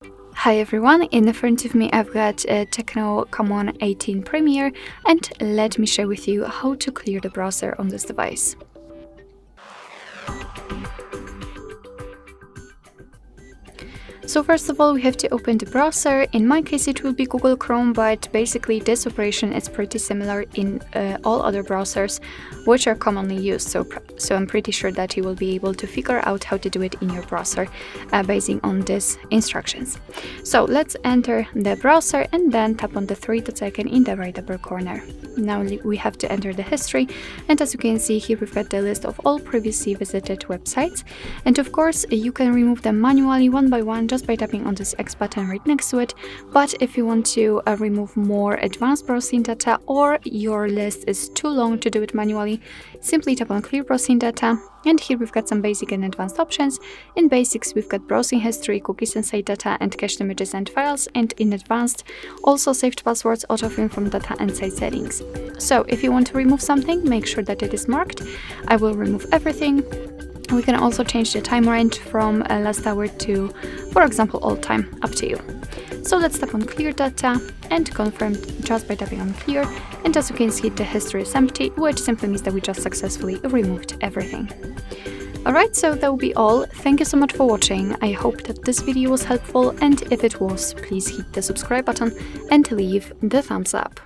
Hi everyone, in front of me I've got a TECNO Camon 18 Premier, and let me share with you how to clear the browser on this device. So first of all, we have to open the browser. In my case it will be Google Chrome, but basically this operation is pretty similar in all other browsers which are commonly used, so I'm pretty sure that you will be able to figure out how to do it in your browser basing on these instructions. So let's enter the browser and then tap on the three dots icon in the right upper corner. Now we have to enter the history, and as you can see here we've got the list of all previously visited websites, and of course you can remove them manually one by one just by tapping on this X button right next to it. But if you want to remove more advanced browsing data, or your list is too long to do it manually, simply tap on clear browsing data, and here we've got some basic and advanced options. In basics we've got browsing history, cookies and site data, and cached images and files, and in advanced also saved passwords, autofill from data, and site settings. So if you want to remove something, make sure that it is marked I will remove everything. We can also change the time range from last hour to, for example, all time, up to you. So let's tap on clear data and confirm just by tapping on clear, and as you can see the history is empty, which simply means that we just successfully removed everything. Alright, so that will be all. Thank you so much for watching. I hope that this video was helpful, and if it was, please hit the subscribe button and leave the thumbs up.